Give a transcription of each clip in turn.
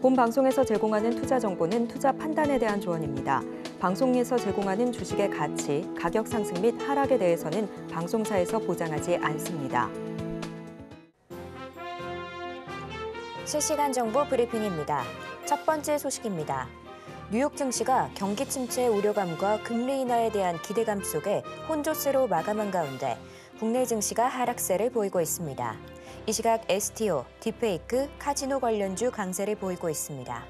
본 방송에서 제공하는 투자 정보는 투자 판단에 대한 조언입니다. 방송에서 제공하는 주식의 가치, 가격 상승 및 하락에 대해서는 방송사에서 보장하지 않습니다. 실시간 정보 브리핑입니다. 첫 번째 소식입니다. 뉴욕 증시가 경기 침체 우려감과 금리 인하에 대한 기대감 속에 혼조세로 마감한 가운데 국내 증시가 하락세를 보이고 있습니다. 이 시각 STO, 딥페이크, 카지노 관련주 강세를 보이고 있습니다.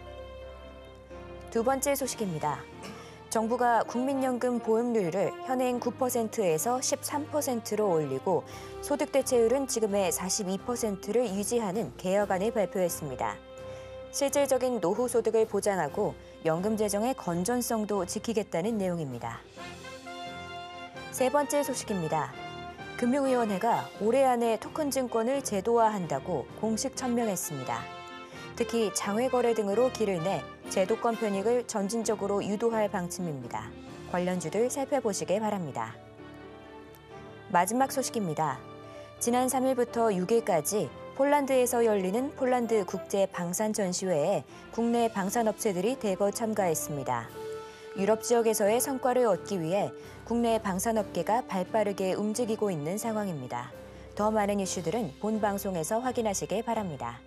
두 번째 소식입니다. 정부가 국민연금 보험료율을 현행 9%에서 13%로 올리고 소득대체율은 지금의 42%를 유지하는 개혁안을 발표했습니다. 실질적인 노후 소득을 보장하고 연금 재정의 건전성도 지키겠다는 내용입니다. 세 번째 소식입니다. 금융위원회가 올해 안에 토큰 증권을 제도화한다고 공식 천명했습니다. 특히 장외거래 등으로 길을 내 제도권 편익을 점진적으로 유도할 방침입니다. 관련주들 살펴보시기 바랍니다. 마지막 소식입니다. 지난 3일부터 6일까지 폴란드에서 열리는 폴란드 국제방산전시회에 국내 방산업체들이 대거 참가했습니다. 유럽 지역에서의 성과를 얻기 위해 국내 방산업계가 발빠르게 움직이고 있는 상황입니다. 더 많은 이슈들은 본 방송에서 확인하시길 바랍니다.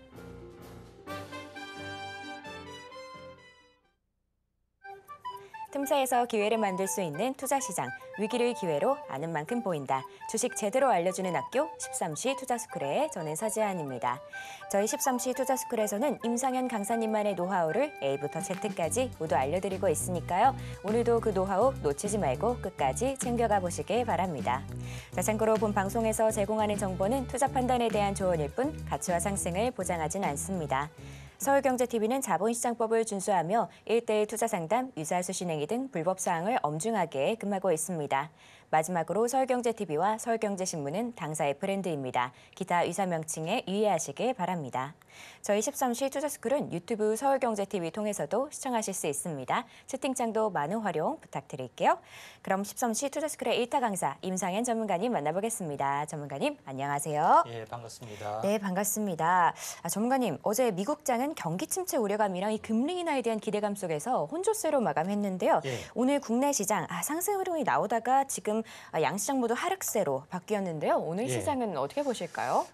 틈새에서 기회를 만들 수 있는 투자시장, 위기를 기회로 아는 만큼 보인다. 주식 제대로 알려주는 학교 13시 투자스쿨의 저는 서지아입니다. 저희 13시 투자스쿨에서는 임상현 강사님만의 노하우를 A부터 Z까지 모두 알려드리고 있으니까요. 오늘도 그 노하우 놓치지 말고 끝까지 챙겨가 보시길 바랍니다. 자, 참고로 본 방송에서 제공하는 정보는 투자 판단에 대한 조언일 뿐 가치와 상승을 보장하진 않습니다. 서울경제TV는 자본시장법을 준수하며 1:1 투자상담, 유사수신행위 등 불법 사항을 엄중하게 금하고 있습니다. 마지막으로 서울경제TV와 서울경제신문은 당사의 브랜드입니다. 기타 유사 명칭에 유의하시길 바랍니다. 저희 13시 투자스쿨은 유튜브 서울경제TV 통해서도 시청하실 수 있습니다. 채팅창도 많은 활용 부탁드릴게요. 그럼 13시 투자스쿨의 1타 강사 임상현 전문가님 만나보겠습니다. 전문가님 안녕하세요. 예, 반갑습니다. 네, 반갑습니다. 전문가님, 어제 미국장은 경기 침체 우려감이랑 이 금리 인하에 대한 기대감 속에서 혼조세로 마감했는데요. 예. 오늘 국내 시장 상승 흐름이 나오다가 지금 양시장 모두 하락세로 바뀌었는데요. 오늘 예. 시장은 어떻게 보실까요?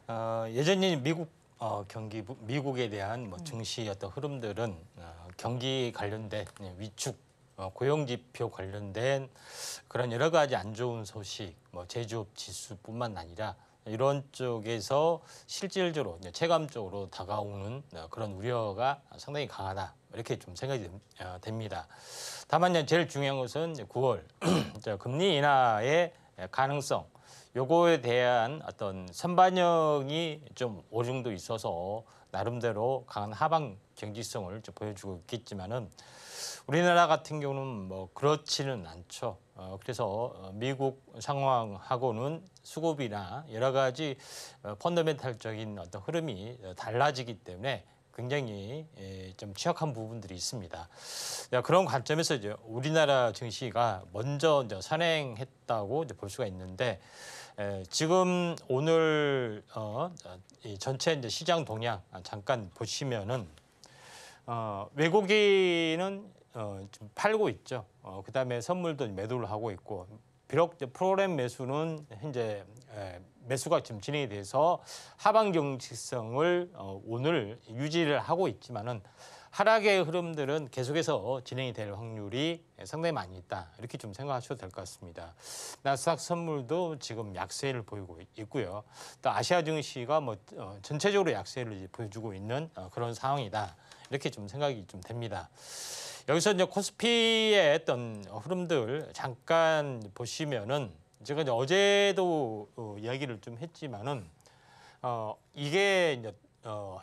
여전히 미국에 대한 증시 어떤 흐름들은 경기 관련된 위축, 고용 지표 관련된 그런 여러 가지 안 좋은 소식, 제조업 지수뿐만 아니라 이런 쪽에서 실질적으로 체감적으로 다가오는 그런 우려가 상당히 강하다 이렇게 좀 생각이 됩니다. 다만 제일 중요한 것은 9월 금리 인하의 가능성, 요거에 대한 어떤 선반영이 좀 어느 정도 있어서 나름대로 강한 하방 경직성을 좀 보여주고 있겠지만은 우리나라 같은 경우는 그렇지는 않죠. 그래서 미국 상황하고는 수급이나 여러 가지 펀더멘탈적인 어떤 흐름이 달라지기 때문에 굉장히 좀 취약한 부분들이 있습니다. 그런 관점에서 이제 우리나라 증시가 먼저 선행했다고 볼 수가 있는데 지금 오늘 이 전체 시장 동향 잠깐 보시면은 외국인은 좀 팔고 있죠. 그다음에 선물도 매도를 하고 있고 비록 프로그램 매수는 현재 매수가 지금 진행이 돼서 하방 경직성을 오늘 유지를 하고 있지만은 하락의 흐름들은 계속해서 진행이 될 확률이 상당히 많이 있다. 이렇게 좀 생각하셔도 될 것 같습니다. 나스닥 선물도 지금 약세를 보이고 있고요. 또 아시아 증시가 전체적으로 약세를 보여주고 있는 그런 상황이다. 이렇게 좀 생각이 좀 됩니다. 여기서 이제 코스피의 어떤 흐름들 잠깐 보시면은 제가 이제 어제도 이야기를 좀 했지만은 이게 이제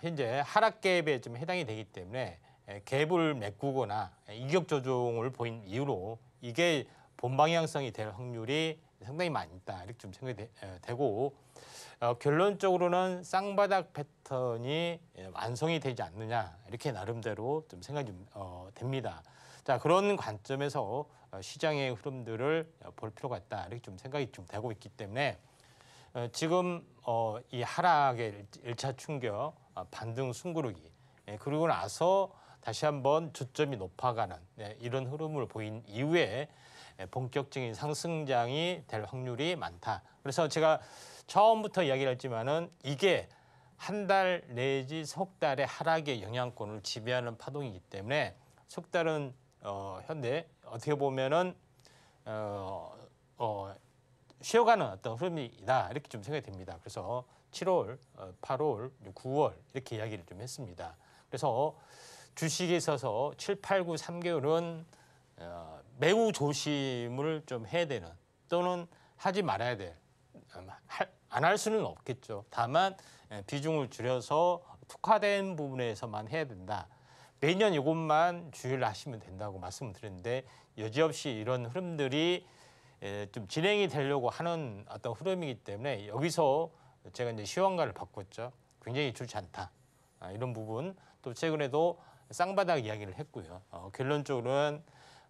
현재 하락 갭에 좀 해당이 되기 때문에 갭을 메꾸거나 이격 조정을 보인 이후로 이게 본 방향성이 될 확률이 상당히 많이 있다. 이렇게 좀 생각이 되고 결론적으로는 쌍바닥 패턴이 완성이 되지 않느냐 이렇게 나름대로 좀 생각이 좀 됩니다. 자, 그런 관점에서 시장의 흐름들을 볼 필요가 있다 이렇게 좀 생각이 좀 되고 있기 때문에 지금 이 하락의 1차 충격, 반등 숨고르기 그리고 나서 다시 한번 저점이 높아가는 이런 흐름을 보인 이후에 본격적인 상승장이 될 확률이 많다. 그래서 제가 처음부터 이야기를 했지만은 이게 한 달 내지 석 달의 하락의 영향권을 지배하는 파동이기 때문에 석 달은 현재 어떻게 보면은 쉬어가는 어떤 흐름이다 이렇게 좀 생각이 됩니다. 그래서 7월, 8월, 9월 이렇게 이야기를 좀 했습니다. 그래서 주식에 있어서 7, 8, 9, 3개월은 매우 조심을 좀 해야 되는 또는 하지 말아야 될 안 할 수는 없겠죠. 다만 비중을 줄여서 특화된 부분에서만 해야 된다. 매년 이것만 주의를 하시면 된다고 말씀을 드렸는데 여지없이 이런 흐름들이 좀 진행이 되려고 하는 어떤 흐름이기 때문에 여기서 제가 이제 시황가를 바꿨죠. 굉장히 좋지 않다. 이런 부분 또 최근에도 쌍바닥 이야기를 했고요. 결론적으로는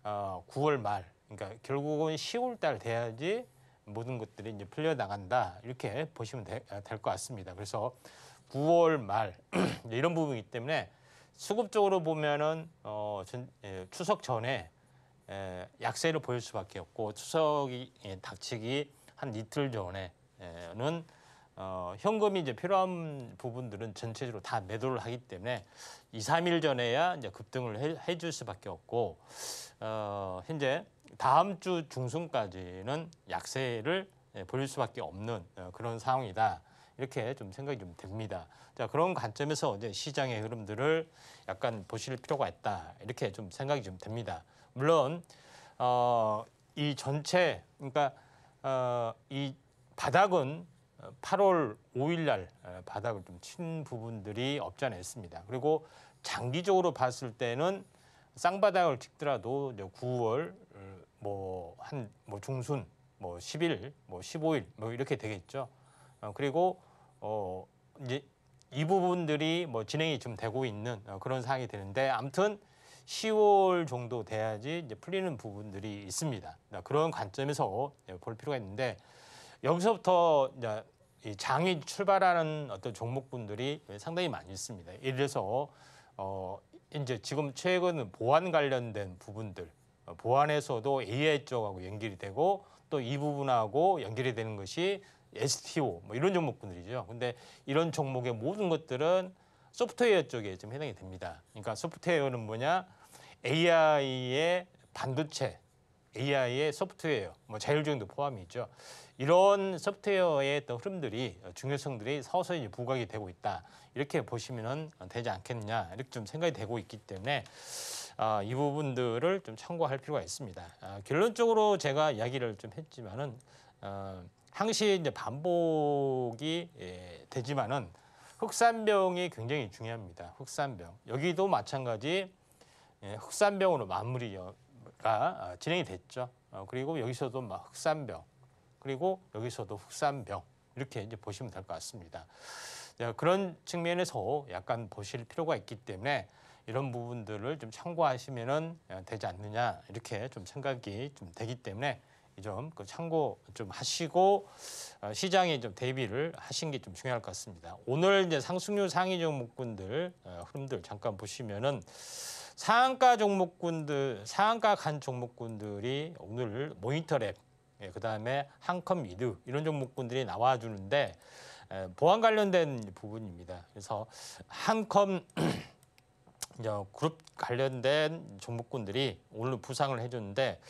9월 말, 그러니까 결국은 10월 달 돼야지 모든 것들이 이제 풀려 나간다 이렇게 보시면 될 것 같습니다. 그래서 9월 말 이런 부분이기 때문에 수급적으로 보면은 추석 전에 약세를 보일 수밖에 없고 추석이 닥치기 한 이틀 전에는 현금이 이제 필요한 부분들은 전체적으로 다 매도를 하기 때문에 2, 3일 전에야 이제 급등을 해줄 수밖에 없고 현재 다음 주 중순까지는 약세를 보일 수밖에 없는 그런 상황이다. 이렇게 좀 생각이 좀 됩니다. 자, 그런 관점에서 이제 시장의 흐름들을 약간 보실 필요가 있다. 이렇게 좀 생각이 좀 됩니다. 물론 이 전체 그러니까 이 바닥은 8월 5일 날 바닥을 좀 친 부분들이 없지 않아 있습니다. 그리고 장기적으로 봤을 때는 쌍바닥을 찍더라도 이제 9월 뭐 중순 10일 15일 이렇게 되겠죠. 그리고 이제 이 부분들이 진행이 좀 되고 있는 그런 상황이 되는데 아무튼 10월 정도 돼야지 이제 풀리는 부분들이 있습니다. 그런 관점에서 볼 필요가 있는데 여기서부터 이제 이 장이 출발하는 어떤 종목군들이 상당히 많이 있습니다. 예를 들어서 이제 지금 최근 보안 관련된 부분들, 보안에서도 AI 쪽하고 연결이 되고 또 이 부분하고 연결이 되는 것이 STO 이런 종목군들이죠. 근데 이런 종목의 모든 것들은 소프트웨어 쪽에 좀 해당이 됩니다. 그러니까 소프트웨어는 뭐냐? AI의 반도체, AI의 소프트웨어, 자율주행도 포함이죠. 이런 소프트웨어의 어떤 흐름들이 중요성들이 서서히 부각이 되고 있다. 이렇게 보시면 되지 않겠느냐 이렇게 좀 생각이 되고 있기 때문에 이 부분들을 좀 참고할 필요가 있습니다. 결론적으로 제가 이야기를 좀 했지만은 항시 이제 반복이 되지만은 흑산병이 굉장히 중요합니다. 흑산병 여기도 마찬가지 흑산병으로 마무리가 진행이 됐죠. 그리고 여기서도 막 흑산병 그리고 여기서도 흑산병 이렇게 이제 보시면 될 것 같습니다. 그런 측면에서 약간 보실 필요가 있기 때문에 이런 부분들을 좀 참고하시면은 되지 않느냐 이렇게 좀 생각이 좀 되기 때문에 이 점 참고 좀 하시고 시장에 좀 대비를 하신 게 좀 중요할 것 같습니다. 오늘 이제 상승률 상위 종목군들 흐름들 잠깐 보시면은 상한가 종목군들, 상한가 간 종목군들이 오늘 모니터랩, 그다음에 한컴 미드 이런 종목군들이 나와주는데 보안 관련된 부분입니다. 그래서 한컴 그룹 관련된 종목군들이 오늘 부상을 해줬는데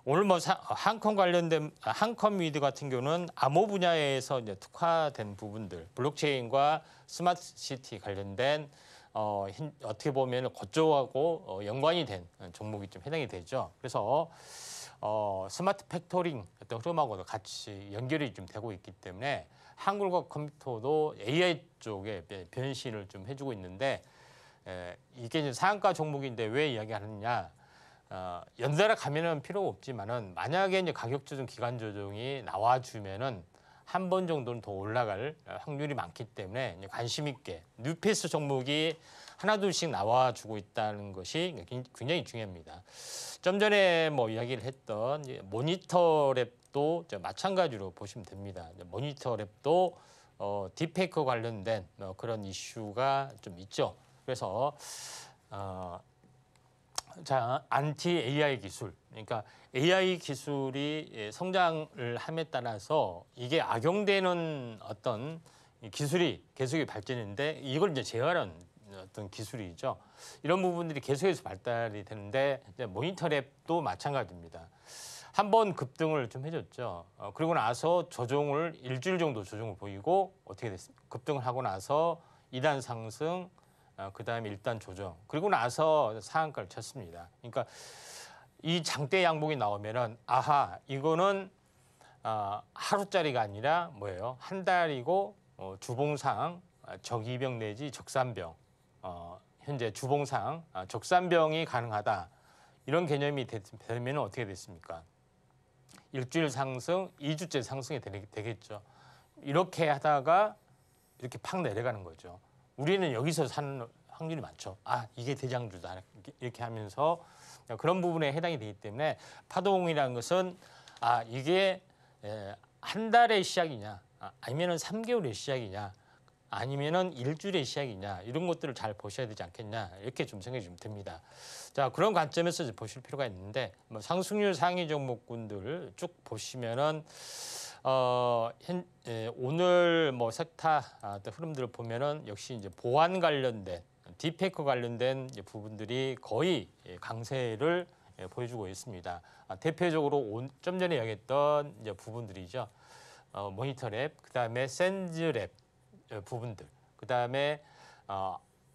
오늘 한컴 관련된 한컴 미드 같은 경우는 암호 분야에서 이제 특화된 부분들, 블록체인과 스마트시티 관련된 어떻게 보면 그쪽하고 연관이 된 종목이 좀 해당이 되죠. 그래서 스마트 팩토링 어떤 흐름하고도 같이 연결이 좀 되고 있기 때문에 한글과 컴퓨터도 AI 쪽에 변신을 좀 해주고 있는데 이게 이제 상한가 종목인데 왜 이야기하느냐? 연달아 가면은 필요가 없지만은 만약에 이제 가격 조정, 기간 조정이 나와주면은 한 번 정도는 더 올라갈 확률이 많기 때문에 관심 있게 뉴페이스 종목이 하나둘씩 나와주고 있다는 것이 굉장히 중요합니다. 좀 전에 이야기를 했던 모니터랩도 마찬가지로 보시면 됩니다. 모니터랩도 딥페이크 관련된 그런 이슈가 좀 있죠. 그래서 자, 안티 AI 기술, 그러니까 AI 기술이 성장을 함에 따라서 이게 악용되는 어떤 기술이 계속해서 발전했는데 이걸 이제 제어하는 어떤 기술이죠. 이런 부분들이 계속해서 발달이 되는데 이제 모니터랩도 마찬가지입니다. 한번 급등을 좀 해줬죠. 그리고 나서 조정을 일주일 정도 조정을 보이고 어떻게 됐습니까? 급등을 하고 나서 2단 상승, 그다음에 1단 조정. 그리고 나서 상한가를 쳤습니다. 그러니까 이 장대 양봉이 나오면은 아하 이거는 하루짜리가 아니라 뭐예요? 한 달이고 주봉상 적이병 내지 적산병 현재 주봉상 적산병이 가능하다. 이런 개념이 되면 어떻게 됐습니까? 일주일 상승, 2주째 상승이 되겠죠. 이렇게 하다가 이렇게 팍 내려가는 거죠. 우리는 여기서 사는 확률이 많죠. 아, 이게 대장주다. 이렇게 하면서 그런 부분에 해당이 되기 때문에 파동이라는 것은 이게 한 달의 시작이냐, 아니면은 3개월의 시작이냐, 아니면은 일주일의 시작이냐 이런 것들을 잘 보셔야 되지 않겠냐 이렇게 좀 생각이 좀 듭니다. 자, 그런 관점에서 이제 보실 필요가 있는데 상승률 상위 종목군들 쭉 보시면은 오늘 섹터 흐름들을 보면은 역시 이제 보안 관련된 딥페이커 관련된 부분들이 거의 강세를 보여주고 있습니다. 대표적으로 좀 전에 얘기했던 이제 부분들이죠. 모니터랩, 그다음에 샌즈랩 부분들, 그다음에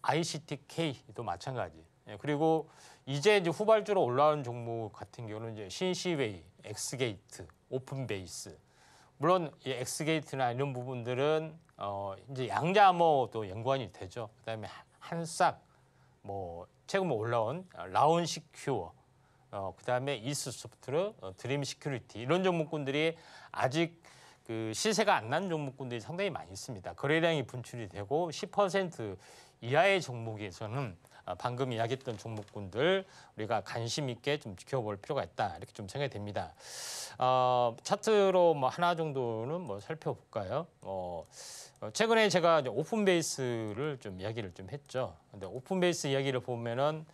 ICTK도 마찬가지. 그리고 이제 후발주로 올라오는 종목 같은 경우는 이제 신시웨이, 엑스게이트, 오픈베이스. 물론 이 엑스게이트나 이런 부분들은 이제 양자암호도 연관이 되죠. 그다음에 한싹, 최근 올라온 라운시큐어, 그다음에 이스소프트, 드림시큐리티 이런 종목군들이 아직 그 시세가 안 난 종목군들이 상당히 많이 있습니다. 거래량이 분출이 되고 10% 이하의 종목에서는 방금 이야기했던 종목군들 우리가 관심 있게 좀 지켜볼 필요가 있다 이렇게 좀 생각이 됩니다. 차트로 하나 정도는 살펴볼까요? 최근에 제가 이제 오픈베이스를 좀 이야기를 좀 했죠. 근데 오픈베이스 이야기를 보면은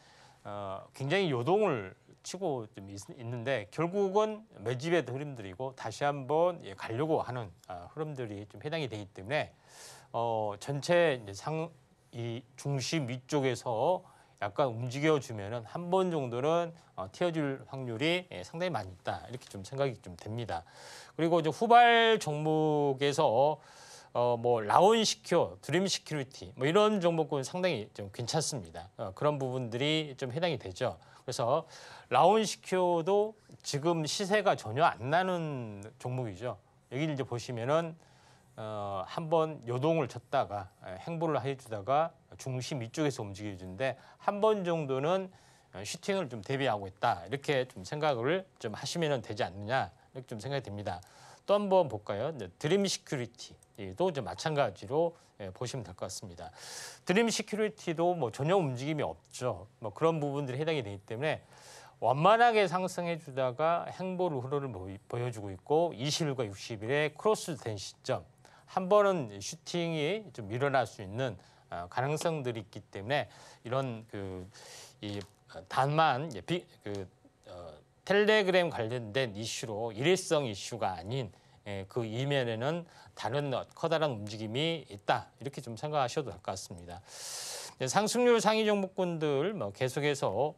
굉장히 요동을 치고 좀 있는데 결국은 매집의 흐름들이고 다시 한번 가려고 하는 흐름들이 좀 해당이 되기 때문에 전체 이제 이 중심 위쪽에서 약간 움직여주면은 한 번 정도는 튀어줄 확률이 상당히 많이 있다 이렇게 좀 생각이 좀 됩니다. 그리고 이제 후발 종목에서 라운시큐어, 드림시큐리티 이런 종목은 상당히 좀 괜찮습니다. 그런 부분들이 좀 해당이 되죠. 그래서 라운시큐어도 지금 시세가 전혀 안 나는 종목이죠. 여기를 이제 보시면은 한번 요동을 쳤다가 행보를 해주다가 중심 위쪽에서 움직여주는데 한 번 정도는 슈팅을 좀 대비하고 있다 이렇게 좀 생각을 좀 하시면 되지 않느냐 이렇게 좀 생각이 듭니다. 또 한번 볼까요? 드림시큐리티도 좀 마찬가지로 보시면 될 것 같습니다. 드림시큐리티도 전혀 움직임이 없죠. 그런 부분들이 해당이 되기 때문에 완만하게 상승해 주다가 행보를 흐름을 보여주고 있고 20일과 60일에 크로스된 시점 한 번은 슈팅이 좀 일어날 수 있는 가능성들이 있기 때문에 이런 단만 텔레그램 관련된 이슈로 일회성 이슈가 아닌 그 이면에는 다른 커다란 움직임이 있다 이렇게 좀 생각하셔도 될 것 같습니다. 상승률 상위 종목군들 계속해서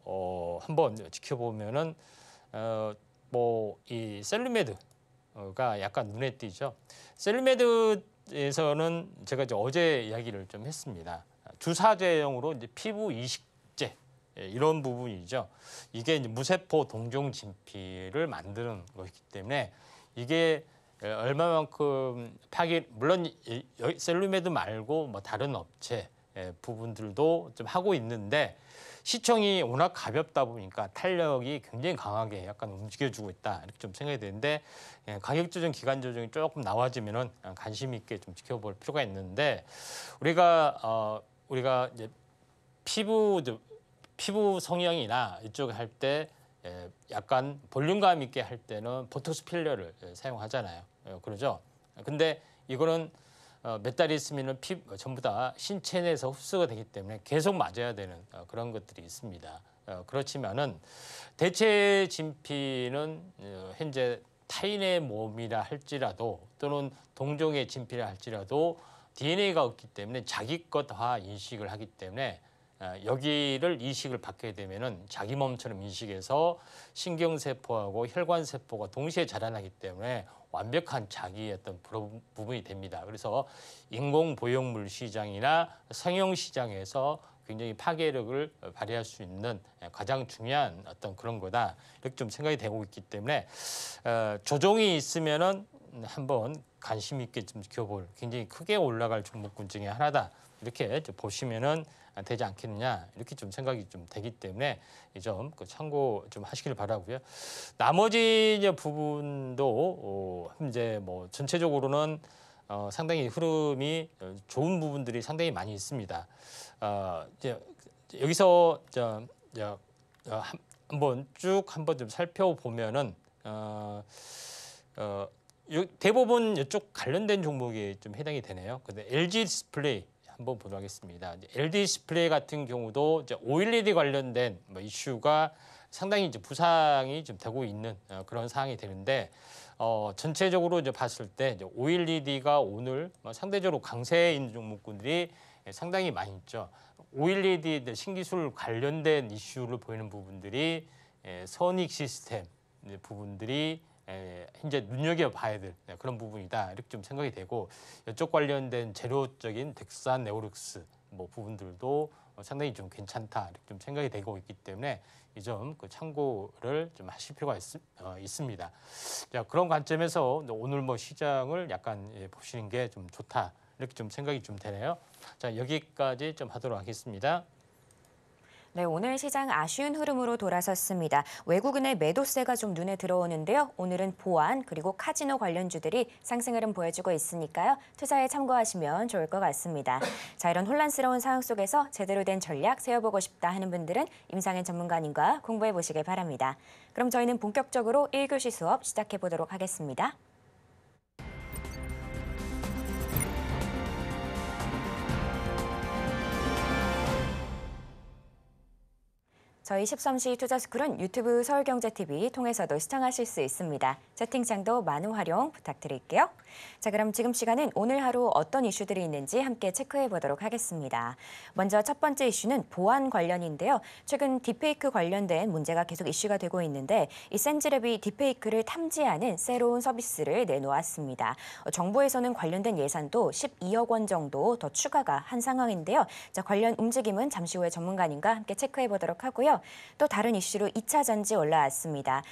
한번 지켜보면은 이 셀루메드가 약간 눈에 띄죠. 셀루메드에서는 제가 이제 어제 이야기를 좀 했습니다. 주사제형으로 이제 피부 이식제 이런 부분이죠. 이게 이제 무세포 동종 진피를 만드는 것이기 때문에 이게 얼마만큼 물론 셀루메드 말고 다른 업체 부분들도 좀 하고 있는데 시총이 워낙 가볍다 보니까 탄력이 굉장히 강하게 약간 움직여주고 있다 이렇게 좀 생각이 되는데 가격 조정, 기간 조정이 조금 나와지면은 관심 있게 좀 지켜볼 필요가 있는데 우리가 이제 피부 성형이나 이쪽 할 때 약간 볼륨감 있게 할 때는 보톡스 필러를 사용하잖아요. 그러죠. 근데 이거는 몇 달 있으면은 전부 다 신체 내에서 흡수가 되기 때문에 계속 맞아야 되는 그런 것들이 있습니다. 그렇지만은 대체 진피는 현재 타인의 몸이라 할지라도 또는 동종의 진피라 할지라도 DNA가 없기 때문에 자기 것화 인식을 하기 때문에 여기를 이식을 받게 되면은 자기 몸처럼 인식해서 신경세포하고 혈관세포가 동시에 자라나기 때문에 완벽한 자기의 어떤 부분이 됩니다. 그래서 인공보형물 시장이나 성형 시장에서 굉장히 파괴력을 발휘할 수 있는 가장 중요한 어떤 그런 거다 이렇게 좀 생각이 되고 있기 때문에 조종이 있으면은 한번 관심 있게 좀 지켜볼 굉장히 크게 올라갈 종목군 중에 하나다 이렇게 보시면은 되지 않겠느냐 이렇게 좀 생각이 좀 되기 때문에 이 점 참고 좀 하시길 바라고요. 나머지 이제 부분도 이제 뭐 전체적으로는 상당히 흐름이 좋은 부분들이 상당히 많이 있습니다. 이제 여기서 한번 쭉 한번 좀 살펴보면은 대부분 이쪽 관련된 종목이 좀 해당이 되네요. 근데 LG 디스플레이 한번 보도록 하겠습니다. LG 디스플레이 같은 경우도 이제 OLED 관련된 이슈가 상당히 이제 부상이 좀 되고 있는 그런 상황이 되는데 전체적으로 이제 봤을 때 이제 OLED가 오늘 상대적으로 강세인 종목군들이 상당히 많이 있죠. OLED 신기술 관련된 이슈를 보이는 부분들이 선익 시스템 부분들이 현재 눈여겨봐야 될 그런 부분이다 이렇게 좀 생각이 되고 이쪽 관련된 재료적인 덱산 네오릭스 뭐 부분들도 상당히 좀 괜찮다 이렇게 좀 생각이 되고 있기 때문에 이 점 참고를 좀 하실 필요가 있습니다. 자, 그런 관점에서 오늘 뭐 시장을 약간 보시는 게 좀 좋다 이렇게 좀 생각이 좀 되네요. 자, 여기까지 좀 하도록 하겠습니다. 네, 오늘 시장 아쉬운 흐름으로 돌아섰습니다. 외국인의 매도세가 좀 눈에 들어오는데요. 오늘은 보안 그리고 카지노 관련주들이 상승 흐름 보여주고 있으니까요. 투자에 참고하시면 좋을 것 같습니다. 자, 이런 혼란스러운 상황 속에서 제대로 된 전략 세워보고 싶다 하는 분들은 임상현 전문가님과 공부해 보시길 바랍니다. 그럼 저희는 본격적으로 1교시 수업 시작해 보도록 하겠습니다. 저희 13시 투자스쿨은 유튜브 서울경제TV 통해서도 시청하실 수 있습니다. 채팅창도 많은 활용 부탁드릴게요. 자, 그럼 지금 시간은 오늘 하루 어떤 이슈들이 있는지 함께 체크해 보도록 하겠습니다. 먼저 첫 번째 이슈는 보안 관련인데요. 최근 딥페이크 관련된 문제가 계속 이슈가 되고 있는데 이 센즈랩이 딥페이크를 탐지하는 새로운 서비스를 내놓았습니다. 정부에서는 관련된 예산도 12억 원 정도 더 추가가 한 상황인데요. 자, 관련 움직임은 잠시 후에 전문가님과 함께 체크해 보도록 하고요. 또 다른 이슈로 2차 전지 올라왔습니다.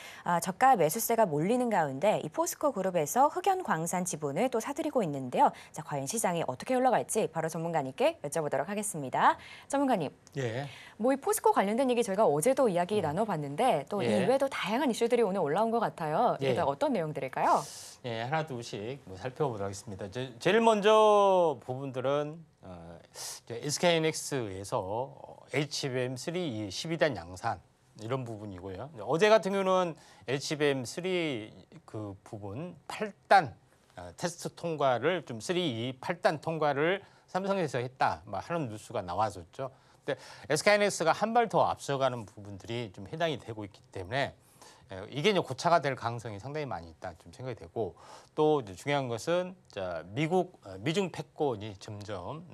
저가 매수세가 몰리는 가운데 이 포스코 그룹에서 흑연광산 지분을 또 사들이고 있는데요. 자, 과연 시장이 어떻게 올라갈지 바로 전문가님께 여쭤보도록 하겠습니다. 전문가님, 예. 뭐 이 포스코 관련된 얘기 저희가 어제도 이야기 나눠봤는데 또 예. 이외에도 다양한 이슈들이 오늘 올라온 것 같아요. 예. 이게 어떤 내용들일까요? 예, 하나 둘씩 살펴보도록 하겠습니다. 제일 먼저 부분들은 SK하이닉스에서 HBM3 12단 양산 이런 부분이고요. 어제 같은 경우는 HBM3 그 부분 8단 테스트 통과를 좀 8단 통과를 삼성에서 했다 하는 뉴스가 나왔었죠. 근데 SK하이닉스가 한 발 더 앞서가는 부분들이 좀 해당이 되고 있기 때문에 이게 이제 고차가 될 가능성이 상당히 많이 있다 좀 생각이 되고 또 이제 중요한 것은 미중 패권이 점점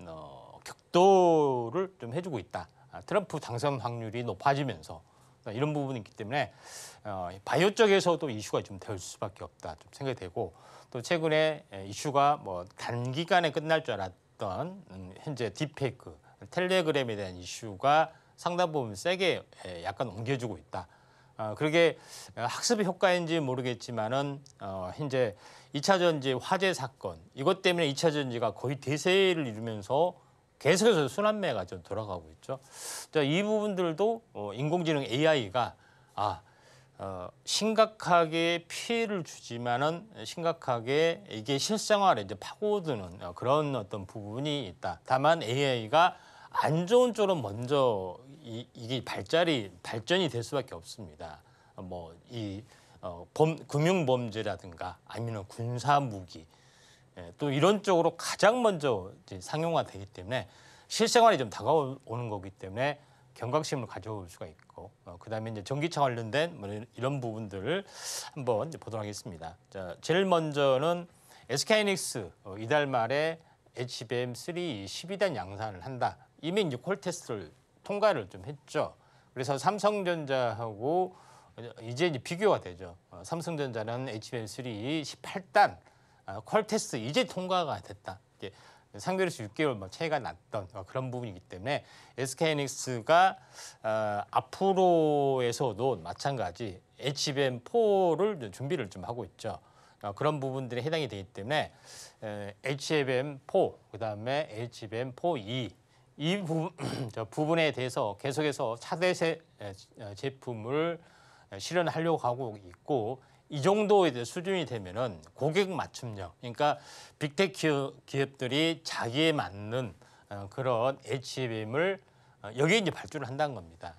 격돌을 좀 해주고 있다. 트럼프 당선 확률이 높아지면서 이런 부분이 있기 때문에 바이오 쪽에서도 이슈가 좀 될 수밖에 없다 좀 생각이 되고 또 최근에 이슈가 뭐 단기간에 끝날 줄 알았던 현재 딥페이크 텔레그램에 대한 이슈가 상당 부분 세게 약간 옮겨주고 있다. 그러게 학습 효과인지 모르겠지만은 현재 2차 전지 화재 사건 이것 때문에 2차 전지가 거의 대세를 이루면서 계속해서 순환매가 좀 돌아가고 있죠. 자, 이 부분들도 인공지능 AI가 심각하게 피해를 주지만은 심각하게 이게 실생활에 이제 파고드는 그런 어떤 부분이 있다. 다만 AI가 안 좋은 쪽으로 먼저 이게 발전이 될 수밖에 없습니다. 금융 범죄라든가 아니면 군사 무기 또 이론적으로 가장 먼저 이제 상용화되기 때문에 실생활이 좀 다가오는 거기 때문에 경각심을 가져올 수가 있고 그다음에 이제 전기차 관련된 뭐 이런 부분들을 한번 이제 보도록 하겠습니다. 자, 제일 먼저는 SK하이닉스 이달 말에 HBM3 12단 양산을 한다. 이미 이제 콜 테스트를 통과를 좀 했죠. 그래서 삼성전자하고 이제 비교가 되죠. 삼성전자는 HBM3 18단 콜 테스트 이제 통과가 됐다. 상대로서 6개월 뭐 차이가 났던 그런 부분이기 때문에 SK하이닉스가 앞으로에서도 마찬가지 HBM4를 준비를 좀 하고 있죠. 그런 부분들이 해당이 되기 때문에 HBM4 그다음에 HBM4E 이 부분에 대해서 계속해서 차세대 제품을 실현하려고 하고 있고 이 정도의 수준이 되면은 고객 맞춤형, 그러니까 빅테크 기업들이 자기에 맞는 그런 HBM을 여기에 이제 발주를 한다는 겁니다.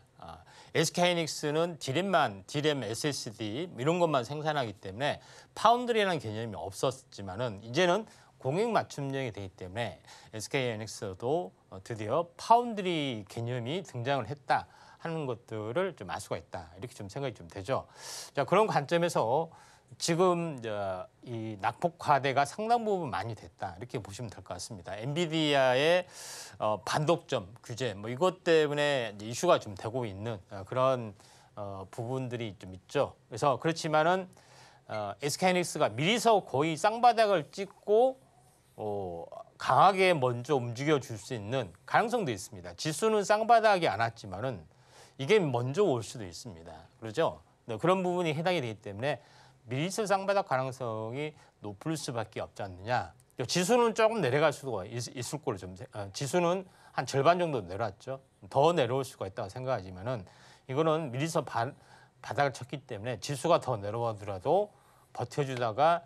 SK하이닉스는 디램 SSD 이런 것만 생산하기 때문에 파운드리라는 개념이 없었지만은 이제는 공익 맞춤형이 되기 때문에 SK하이닉스도 드디어 파운드리 개념이 등장을 했다 하는 것들을 좀 알 수가 있다. 이렇게 좀 생각이 좀 되죠. 자, 그런 관점에서 지금 이 낙폭화대가 상당 부분 많이 됐다. 이렇게 보시면 될 것 같습니다. 엔비디아의 반독점 규제 뭐 이것 때문에 이슈가 좀 되고 있는 그런 부분들이 좀 있죠. 그래서 그렇지만은 SK하이닉스가 미리서 거의 쌍바닥을 찍고 강하게 먼저 움직여 줄 수 있는 가능성도 있습니다. 지수는 쌍바닥이 안 왔지만은 이게 먼저 올 수도 있습니다. 그렇죠? 그런 부분이 해당이 되기 때문에 미리서 쌍바닥 가능성이 높을 수밖에 없지 않느냐. 지수는 조금 내려갈 수가 있을 거로 좀 지수는 한 절반 정도 내려왔죠. 더 내려올 수가 있다고 생각하지만은 이거는 미리서 바닥을 쳤기 때문에 지수가 더 내려오더라도 버텨주다가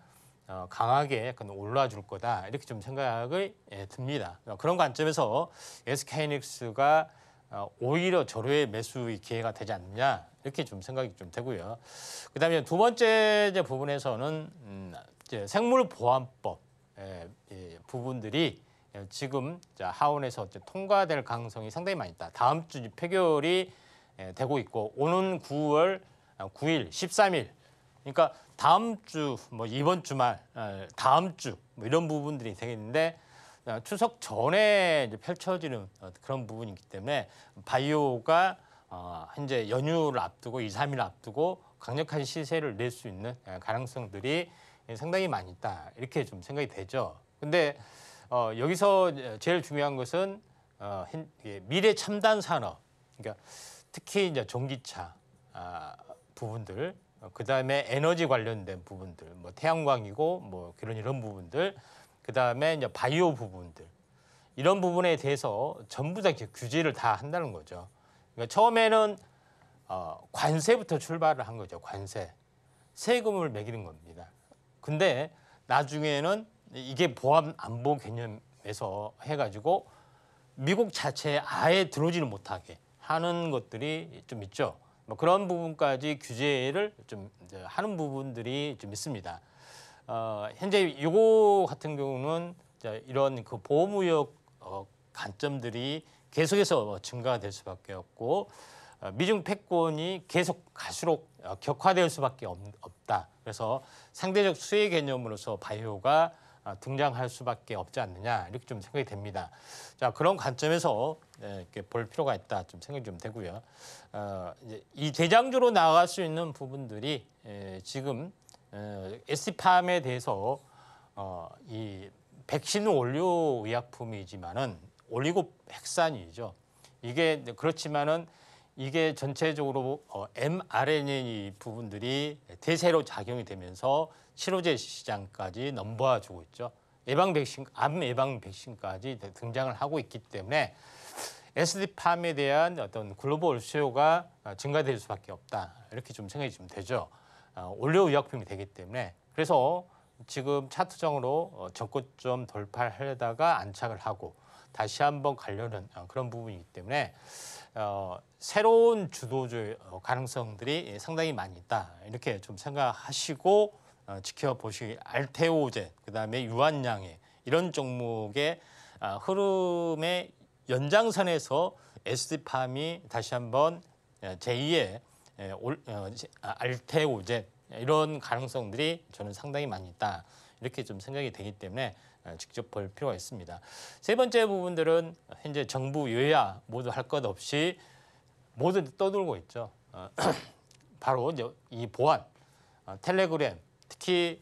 강하게 약간 올라와 줄 거다 이렇게 좀 생각이 듭니다. 그런 관점에서 SK하이닉스가 오히려 저로의 매수의 기회가 되지 않느냐 이렇게 좀 생각이 좀 되고요. 그다음에 두 번째 부분에서는 이제 생물보안법 부분들이 지금 하원에서 통과될 가능성이 상당히 많이 있다. 다음 주 표결이 되고 있고 오는 9월 9일, 13일 그러니까 다음 주, 뭐 이번 주말, 다음 주 뭐 이런 부분들이 되겠는데 추석 전에 이제 펼쳐지는 그런 부분이기 때문에 바이오가 현재 연휴를 앞두고 2, 3일 앞두고 강력한 시세를 낼 수 있는 가능성들이 상당히 많이 있다. 이렇게 좀 생각이 되죠. 근데 여기서 제일 중요한 것은 미래 첨단 산업, 그러니까 특히 이제 전기차 부분들, 그다음에 에너지 관련된 부분들, 뭐 태양광이고 뭐 이런 부분들, 그다음에 이제 바이오 부분들 이런 부분에 대해서 전부 다 규제를 다 한다는 거죠. 그러니까 처음에는 관세부터 출발을 한 거죠. 관세, 세금을 매기는 겁니다. 근데 나중에는 이게 보안 안보 개념에서 해가지고 미국 자체에 아예 들어오지는 못하게 하는 것들이 좀 있죠. 뭐 그런 부분까지 규제를 좀 하는 부분들이 좀 있습니다. 현재 이거 같은 경우는 이런 그 보호무역 관점들이 계속해서 증가가 될 수밖에 없고 미중 패권이 계속 갈수록 격화될 수밖에 없다. 그래서 상대적 수혜 개념으로서 바이오가 등장할 수밖에 없지 않느냐 이렇게 좀 생각이 됩니다. 자, 그런 관점에서 이렇게 볼 필요가 있다 좀 생각이 좀 되고요. 이제 이 대장주로 나아갈 수 있는 부분들이 지금 ST팜에 대해서 이 백신 원료 의약품이지만은 올리고핵산이죠. 이게 그렇지만은 이게 전체적으로 mRNA 부분들이 대세로 작용이 되면서 치료제 시장까지 넘보아주고 있죠. 예방 백신, 암 예방 백신까지 등장을 하고 있기 때문에 SD팜에 대한 어떤 글로벌 수요가 증가될 수밖에 없다. 이렇게 좀 생각이 좀 되죠. 원료 의약품이 되기 때문에 그래서 지금 차트정으로 저고점 돌파하려다가 안착을 하고 다시 한번 가려는 그런 부분이기 때문에 새로운 주도주 가능성들이 상당히 많이 있다. 이렇게 좀 생각하시고 지켜보시기 알테오제, 그다음에 유한양해 이런 종목의 흐름의 연장선에서 SD팜이 다시 한번 제2의 알테오제 이런 가능성들이 저는 상당히 많이 있다. 이렇게 좀 생각이 되기 때문에 직접 볼 필요가 있습니다. 세 번째 부분들은 현재 정부 여야 모두 할 것 없이 모두 떠들고 있죠. 바로 이 보안, 텔레그램, 특히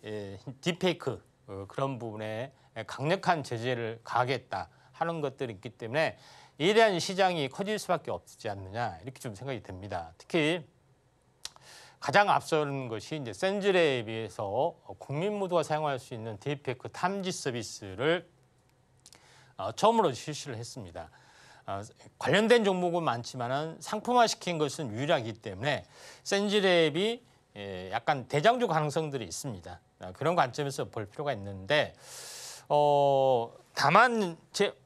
딥페이크 그런 부분에 강력한 제재를 가하겠다 하는 것들이 있기 때문에 이에 대한 시장이 커질 수밖에 없지 않느냐 이렇게 좀 생각이 됩니다. 특히 가장 앞서는 것이 이제 센즈랩에 비해서 국민 모두가 사용할 수 있는 딥페이크 탐지 서비스를 처음으로 실시를 했습니다. 관련된 종목은 많지만은 상품화시킨 것은 유일하기 때문에 센즈랩이 약간 대장주 가능성들이 있습니다. 그런 관점에서 볼 필요가 있는데 다만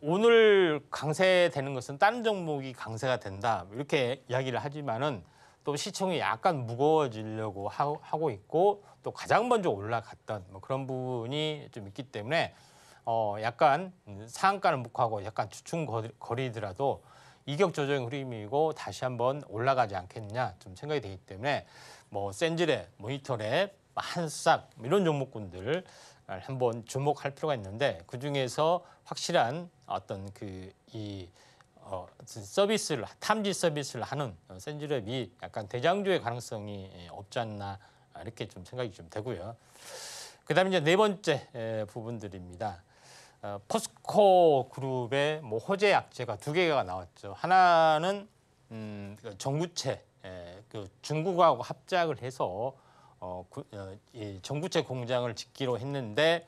오늘 강세되는 것은 다른 종목이 강세가 된다 이렇게 이야기를 하지만은 또 시총이 약간 무거워지려고 하고 있고 또 가장 먼저 올라갔던 그런 부분이 좀 있기 때문에 약간 상한가를 묵하고 약간 주춤거리더라도 이격 조정 흐름이고 다시 한번 올라가지 않겠느냐 좀 생각이 되기 때문에 센즈랩, 모니터랩, 한싹 이런 종목군들 한번 주목할 필요가 있는데 그 중에서 확실한 어떤 서비스를 탐지 서비스를 하는 센즈랩이 약간 대장주의 가능성이 없지 않나 이렇게 좀 생각이 좀 되고요. 그다음에 이제 네 번째 부분들입니다. 포스코 그룹의 호재 약재가 두 개가 나왔죠. 하나는 전구체, 중국하고 합작을 해서 이 전구체 공장을 짓기로 했는데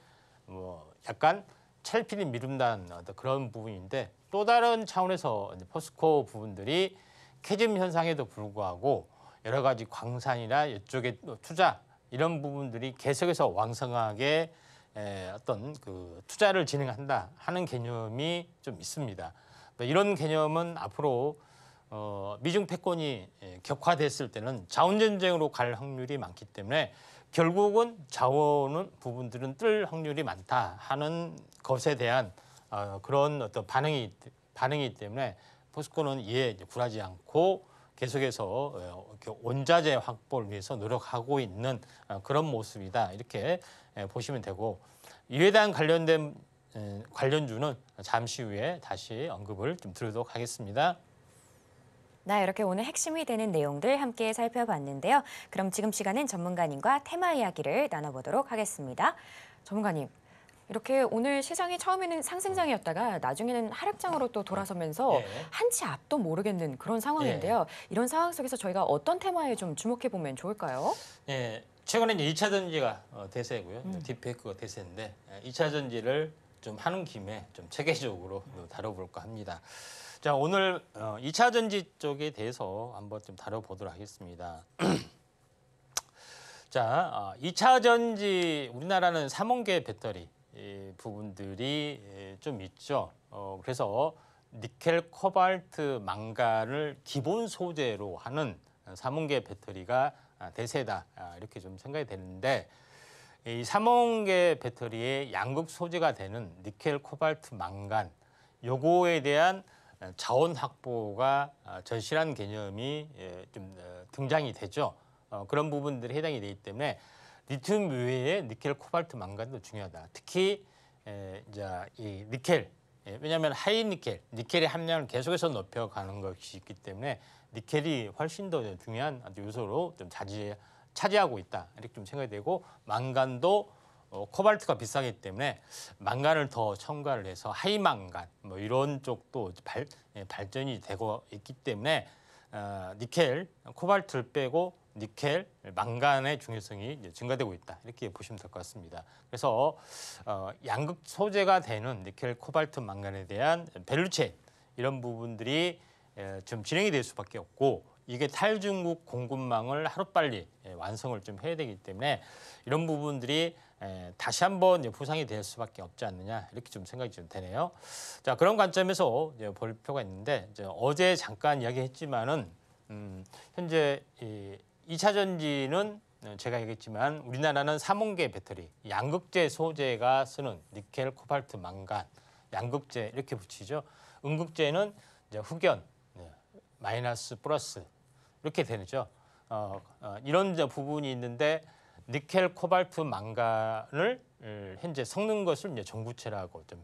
약간 찰필이 미룬다는 그런 부분인데 또 다른 차원에서 포스코 부분들이 캐즘 현상에도 불구하고 여러 가지 광산이나 이쪽에 투자 이런 부분들이 계속해서 왕성하게 어떤 투자를 진행한다 하는 개념이 좀 있습니다. 이런 개념은 앞으로 미중 패권이 격화됐을 때는 자원 전쟁으로 갈 확률이 많기 때문에 결국은 자원은 부분들은 뜰 확률이 많다 하는 것에 대한 그런 어떤 반응이기 때문에 포스코는 이에 굴하지 않고 계속해서 원자재 확보를 위해서 노력하고 있는 그런 모습이다 이렇게 보시면 되고 이에 대한 관련된 관련주는 잠시 후에 다시 언급을 좀 드리도록 하겠습니다. 네, 이렇게 오늘 핵심이 되는 내용들 함께 살펴봤는데요. 그럼 지금 시간은 전문가님과 테마 이야기를 나눠보도록 하겠습니다. 전문가님, 이렇게 오늘 시장이 처음에는 상승장이었다가 나중에는 하락장으로 또 돌아서면서 한치 앞도 모르겠는 그런 상황인데요. 이런 상황 속에서 저희가 어떤 테마에 좀 주목해보면 좋을까요? 최근에 이제 2차 전지가 대세고요. 딥페이크가 대세인데 2차 전지를 좀 하는 김에 좀 체계적으로 다뤄볼까 합니다. 자, 오늘 2차 전지 쪽에 대해서 한번 좀 다뤄보도록 하겠습니다. 자, 2차 전지 우리나라는 3원계 배터리 부분들이 좀 있죠. 그래서 니켈, 코발트, 망간을 기본 소재로 하는 3원계 배터리가 대세다 이렇게 좀 생각이 되는데 이 3원계 배터리의 양극 소재가 되는 니켈, 코발트, 망간 요거에 대한 자원 확보가 절실한 개념이 좀 등장이 되죠. 그런 부분들이 해당이 되기 때문에 리튬 외에 니켈, 코발트, 망간도 중요하다. 특히 이제 이 니켈, 왜냐하면 하이 니켈의 함량을 계속해서 높여가는 것이 있기 때문에 니켈이 훨씬 더 중요한 요소로 좀 차지하고 있다. 이렇게 좀 생각이 되고 망간도 코발트가 비싸기 때문에 망간을 더 첨가를 해서 하이망간 이런 쪽도 발전이 되고 있기 때문에 니켈, 코발트를 빼고 니켈, 망간의 중요성이 이제 증가되고 있다. 이렇게 보시면 될 것 같습니다. 그래서 양극 소재가 되는 니켈, 코발트, 망간에 대한 밸류체인 이런 부분들이 좀 진행이 될 수밖에 없고 이게 탈중국 공급망을 하루빨리 완성을 좀 해야 되기 때문에 이런 부분들이 다시 한번 부상이 될 수밖에 없지 않느냐 이렇게 좀 생각이 좀 되네요. 자, 그런 관점에서 이제 볼 필요가 있는데 이제 어제 잠깐 이야기했지만은 현재 이 2차 전지는 제가 얘기했지만 우리나라는 3원계 배터리, 양극재 소재가 쓰는 니켈, 코발트, 망간, 양극재 이렇게 붙이죠. 음극재는 이제 흑연, 마이너스, 플러스 이렇게 되죠. 이런 이제 부분이 있는데 니켈, 코발트, 망간을 현재 섞는 것을 이제 전구체라고 좀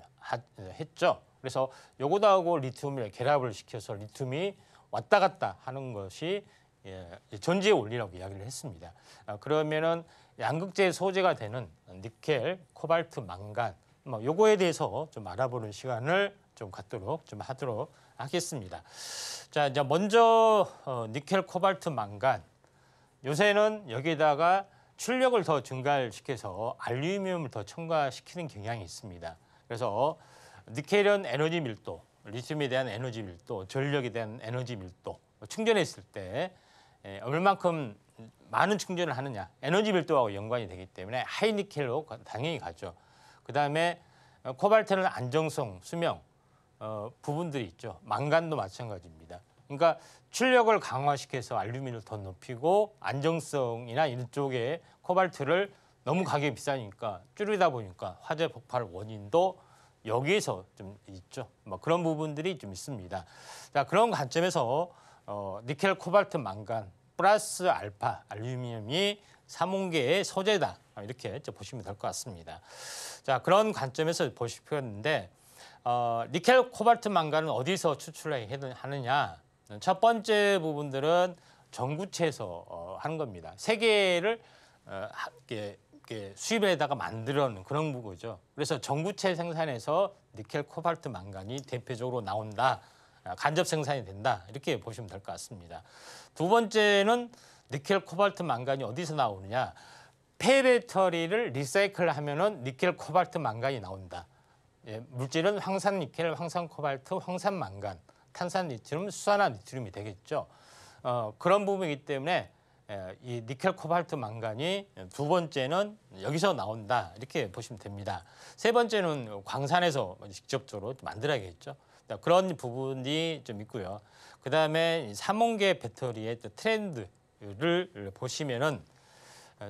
했죠. 그래서 요거하고 리튬을 결합을 시켜서 리튬이 왔다 갔다 하는 것이 전지의 원리라고 이야기를 했습니다. 그러면은 양극재 소재가 되는 니켈, 코발트, 망간 뭐 요거에 대해서 좀 알아보는 시간을 좀 갖도록 좀 하도록 하겠습니다. 자, 이제 먼저 니켈, 코발트, 망간 요새는 여기에다가 출력을 더 증가시켜서 알루미늄을 더 첨가시키는 경향이 있습니다. 그래서 니켈은 에너지 밀도, 리튬에 대한 에너지 밀도, 전력에 대한 에너지 밀도, 충전했을 때 얼만큼 많은 충전을 하느냐, 에너지 밀도하고 연관이 되기 때문에 하이니켈로 당연히 가죠. 그다음에 코발트는 안정성, 수명 부분들이 있죠. 망간도 마찬가지입니다. 그러니까 출력을 강화시켜서 알루미늄을 더 높이고 안정성이나 이런 쪽에 코발트를 너무 가격이 비싸니까 줄이다 보니까 화재 폭발 원인도 여기에서 좀 있죠. 뭐 그런 부분들이 좀 있습니다. 자, 그런 관점에서 니켈, 코발트, 망간 플러스 알파 알루미늄이 3원계의 소재다 이렇게 보시면 될 것 같습니다. 자, 그런 관점에서 보실 필요가 있는데 니켈, 코발트, 망간은 어디서 추출하느냐? 첫 번째 부분들은 전구체에서 하는 겁니다. 세 개를 수입에다가 만들어 놓은 그런 부분이죠. 그래서 전구체 생산에서 니켈, 코발트, 망간이 대표적으로 나온다. 간접 생산이 된다. 이렇게 보시면 될 것 같습니다. 두 번째는 니켈, 코발트, 망간이 어디서 나오느냐. 폐배터리를 리사이클하면은 니켈, 코발트, 망간이 나온다. 물질은 황산니켈, 황산코발트, 황산망간, 탄산리튬, 수산화리튬이 되겠죠. 그런 부분이기 때문에 이 니켈, 코발트, 망간이 두 번째는 여기서 나온다 이렇게 보시면 됩니다. 세 번째는 광산에서 직접적으로 만들어야겠죠. 그런 부분이 좀 있고요. 그다음에 3원계 배터리의 트렌드를 보시면은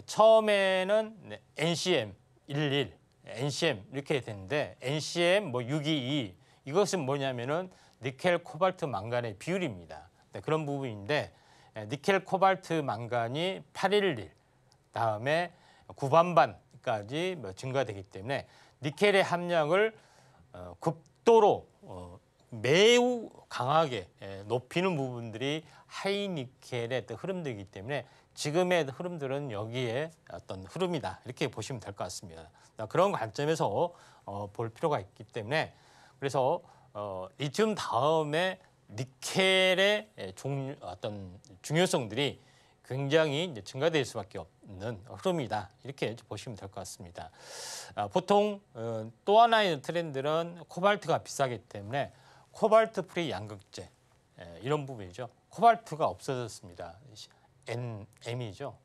처음에는 NCM 11, NCM 이렇게 되는데 NCM 뭐 622 이것은 뭐냐면은 니켈, 코발트, 망간의 비율입니다. 그런 부분인데 니켈, 코발트, 망간이 811 다음에 9반반까지 증가되기 때문에 니켈의 함량을 극도로 매우 강하게 높이는 부분들이 하이니켈의 흐름들이기 때문에 지금의 흐름들은 여기에 어떤 흐름이다 이렇게 보시면 될 것 같습니다. 그런 관점에서 볼 필요가 있기 때문에 그래서 리튬 다음에 니켈의 어떤 중요성들이 굉장히 이제 증가될 수밖에 없는 흐름이다 이렇게 보시면 될 것 같습니다. 보통 또 하나의 트렌드는 코발트가 비싸기 때문에 코발트 프리 양극재 이런 부분이죠. 코발트가 없어졌습니다. M이죠.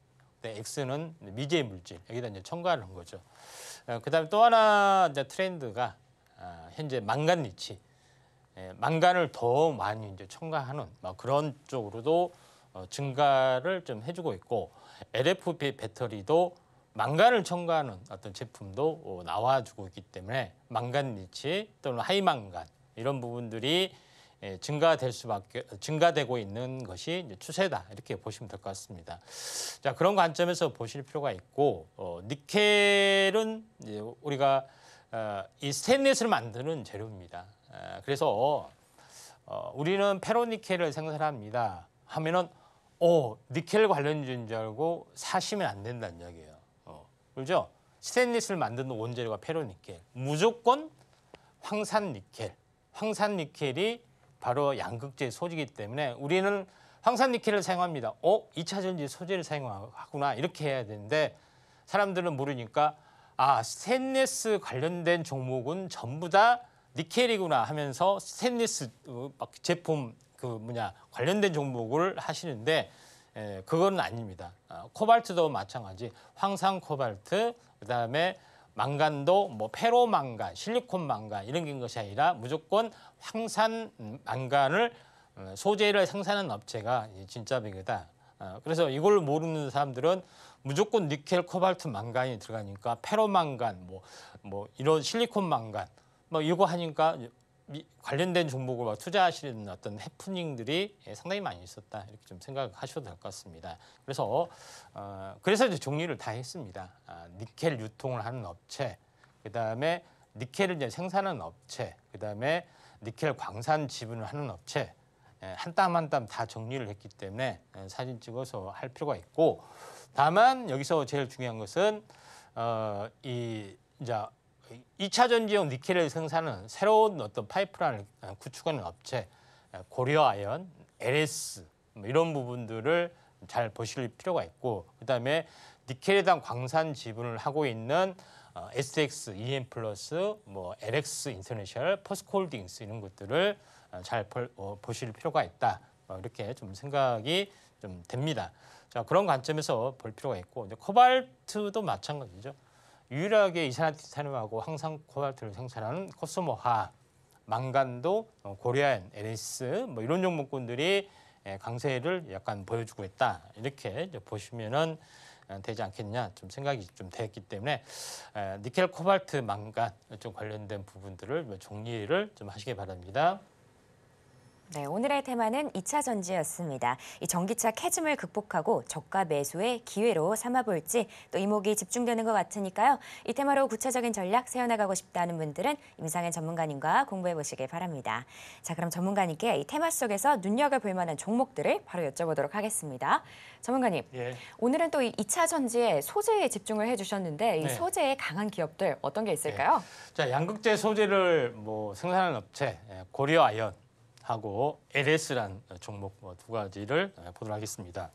X는 미제 물질 여기다 이제 첨가하는 거죠. 그다음에 또 하나 이제 트렌드가 현재 망간 리치, 망간을 더 많이 이제 첨가하는 그런 쪽으로도 증가를 좀 해주고 있고 LFP 배터리도 망간을 첨가하는 어떤 제품도 나와주고 있기 때문에 망간 리치 또는 하이망간 이런 부분들이 증가되고 있는 것이 이제 추세다 이렇게 보시면 될 것 같습니다. 자, 그런 관점에서 보실 필요가 있고 니켈은 이제 우리가 이 스테인리스를 만드는 재료입니다. 그래서 우리는 페로니켈을 생산합니다 하면은 니켈 관련주인 줄 알고 사시면 안 된다는 이야기예요. 그렇죠? 스테인리스를 만드는 원재료가 페로니켈, 무조건 황산니켈. 황산니켈이 바로 양극재 소재이기 때문에 우리는 황산니켈을 사용합니다. 2차 전지 소재를 사용하구나 이렇게 해야 되는데 사람들은 모르니까 스테인리스 관련된 종목은 전부 다 니켈이구나 하면서 스테인리스 제품 관련된 종목을 하시는데 그건 아닙니다. 코발트도 마찬가지. 황산 코발트 그다음에 망간도 뭐 페로망간, 실리콘망간 이런 것이 아니라 무조건 황산 망간을 소재를 생산하는 업체가 진짜 비교다. 그래서 이걸 모르는 사람들은 무조건 니켈, 코발트, 망간이 들어가니까 페로망간, 뭐 이런 실리콘 망간, 뭐 이거 하니까 관련된 종목을 막 투자하시는 어떤 해프닝들이 상당히 많이 있었다 이렇게 좀 생각하셔도 될 것 같습니다. 그래서 이제 정리를 다 했습니다. 니켈 유통을 하는 업체, 그다음에 니켈을 이제 생산하는 업체, 그다음에 니켈 광산 지분을 하는 업체, 한 땀 한 땀 다 정리를 했기 때문에 사진 찍어서 할 필요가 있고, 다만 여기서 제일 중요한 것은 이제 2차 전지용 니켈을 생산하는 새로운 어떤 파이프라인을 구축하는 업체, 고려아연, LS 이런 부분들을 잘 보실 필요가 있고, 그다음에 니켈에 대한 광산 지분을 하고 있는 SX, EM+, 뭐 LX 인터내셔널, 포스코홀딩스 이런 것들을 잘 보실 필요가 있다. 이렇게 좀 생각이 좀 됩니다. 자, 그런 관점에서 볼 필요가 있고, 이제 코발트도 마찬가지죠. 유일하게 이산화티타늄하고 항상 코발트를 생산하는 코스모화, 망간도 고려아연, LS 뭐 이런 종목군들이 강세를 약간 보여주고 있다. 이렇게 이제 보시면은 되지 않겠냐 좀 생각이 좀 됐기 때문에 니켈, 코발트, 망간 좀 관련된 부분들을 정리를 좀 하시기 바랍니다. 네, 오늘의 테마는 2차 전지였습니다. 이 전기차 캐즘을 극복하고 저가 매수의 기회로 삼아볼지 또 이목이 집중되는 것 같으니까요. 이 테마로 구체적인 전략 세워나가고 싶다는 분들은 임상현 전문가님과 공부해보시길 바랍니다. 자, 그럼 전문가님께 이 테마 속에서 눈여겨볼 만한 종목들을 바로 여쭤보도록 하겠습니다. 전문가님, 예. 오늘은 또 이 2차 전지의 소재에 집중을 해주셨는데 이 네. 소재의 강한 기업들 어떤 게 있을까요? 자, 양극재 소재를 뭐 생산하는 업체 고려아연 하고 LS란 종목 두 가지를 보도록 하겠습니다.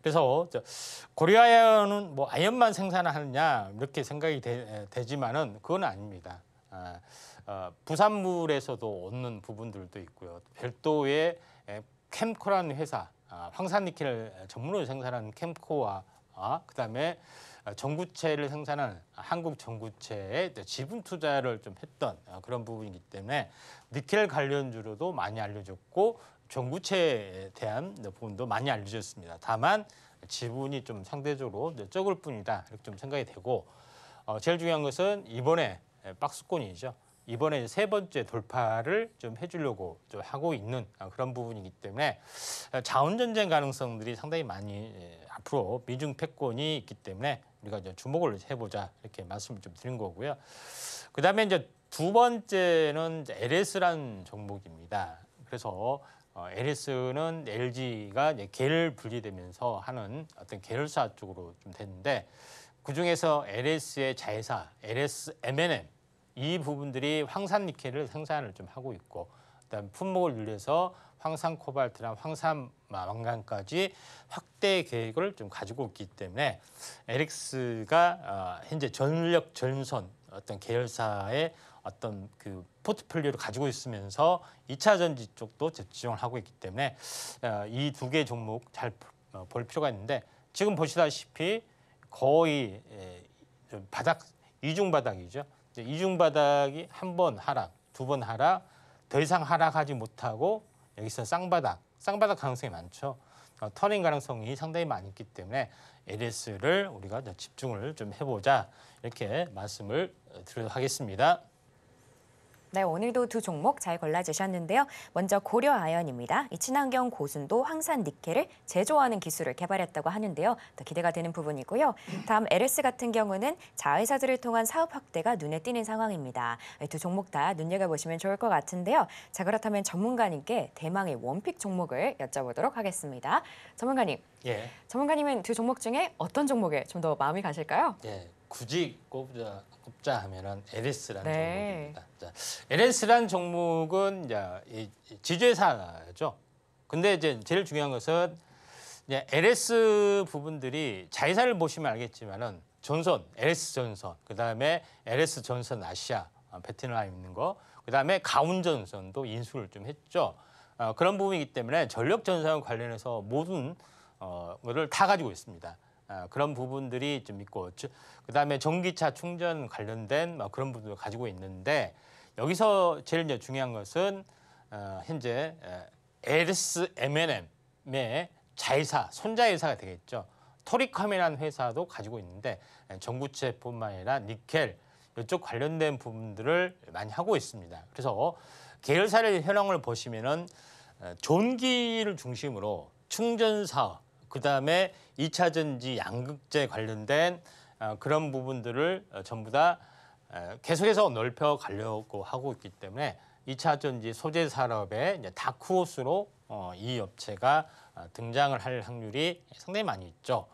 그래서 고려아연은 뭐 아연만 생산하느냐 이렇게 생각이 되지만은 그건 아닙니다. 부산물에서도 얻는 부분들도 있고요. 별도의 캠코라는 회사, 황산니켈 전문으로 생산하는 캠코와 그다음에 전구체를 생산하는 한국 전구체에 지분 투자를 좀 했던 그런 부분이기 때문에 니켈 관련주로도 많이 알려졌고 전구체에 대한 부분도 많이 알려졌습니다. 다만 지분이 좀 상대적으로 적을 뿐이다 이렇게 좀 생각이 되고, 제일 중요한 것은 이번에 박스권이죠. 이번에 세 번째 돌파를 좀 해주려고 좀 하고 있는 그런 부분이기 때문에 자원 전쟁 가능성들이 상당히 많이 앞으로 미중 패권이 있기 때문에 우리가 이제 주목을 해보자 이렇게 말씀을 좀 드린 거고요. 그다음에 이제 두 번째는 LS라는 종목입니다. 그래서 LS는 LG가 이제 계열 분리되면서 하는 어떤 계열사 쪽으로 좀 됐는데, 그 중에서 LS의 자회사 LS M&M 이 부분들이 황산니켈을 생산을 좀 하고 있고, 그다음 품목을 늘려서 황산 코발트나 황산 망간까지 확대 계획을 좀 가지고 있기 때문에 LX가 현재 전력 전선 어떤 계열사의 어떤 그 포트폴리오를 가지고 있으면서 2차 전지 쪽도 집중을 하고 있기 때문에 이 두 개 종목 잘 볼 필요가 있는데, 지금 보시다시피 거의 바닥 이중 바닥이죠. 이중 바닥이 한 번 하락, 두 번 하락, 더 이상 하락하지 못하고 여기서 쌍바닥 가능성이 많죠. 터닝 가능성이 상당히 많이 있기 때문에 LS를 우리가 집중을 좀 해보자 이렇게 말씀을 드리도록 하겠습니다. 네, 오늘도 두 종목 잘 골라주셨는데요. 먼저 고려아연입니다. 이 친환경 고순도 황산니켈을 제조하는 기술을 개발했다고 하는데요. 더 기대가 되는 부분이고요. 다음 LS 같은 경우는 자회사들을 통한 사업 확대가 눈에 띄는 상황입니다. 두 종목 다 눈여겨보시면 좋을 것 같은데요. 자, 그렇다면 전문가님께 대망의 원픽 종목을 여쭤보도록 하겠습니다. 전문가님, 예. 전문가님은 두 종목 중에 어떤 종목에 좀 더 마음이 가실까요? 예. 굳이 꼽자 하면은 LS라는 네. 종목입니다. 자, LS라는 종목은 이제 지주회사죠. 근데 이제 제일 중요한 것은 이제 LS 부분들이 자회사를 보시면 알겠지만은 전선, LS 전선, 그다음에 LS 전선 아시아, 베트남에 있는 거, 그다음에 가운 전선도 인수를 좀 했죠. 그런 부분이기 때문에 전력 전선 관련해서 모든 거를 다 가지고 있습니다. 그런 부분들이 좀 있고, 그다음에 전기차 충전 관련된 그런 부분을 가지고 있는데, 여기서 제일 이제 중요한 것은 현재 LS M&M의 자회사, 손자회사가 되겠죠. 토리컴이라는 회사도 가지고 있는데 전구체뿐만 아니라 니켈 이쪽 관련된 부분들을 많이 하고 있습니다. 그래서 계열사의 현황을 보시면은 전기를 중심으로 충전 사업, 그다음에 2차 전지 양극재 관련된 그런 부분들을 전부 다 계속해서 넓혀 가려고 하고 있기 때문에 2차 전지 소재 산업의 이제 다크호스로 이 업체가 등장을 할 확률이 상당히 많이 있죠.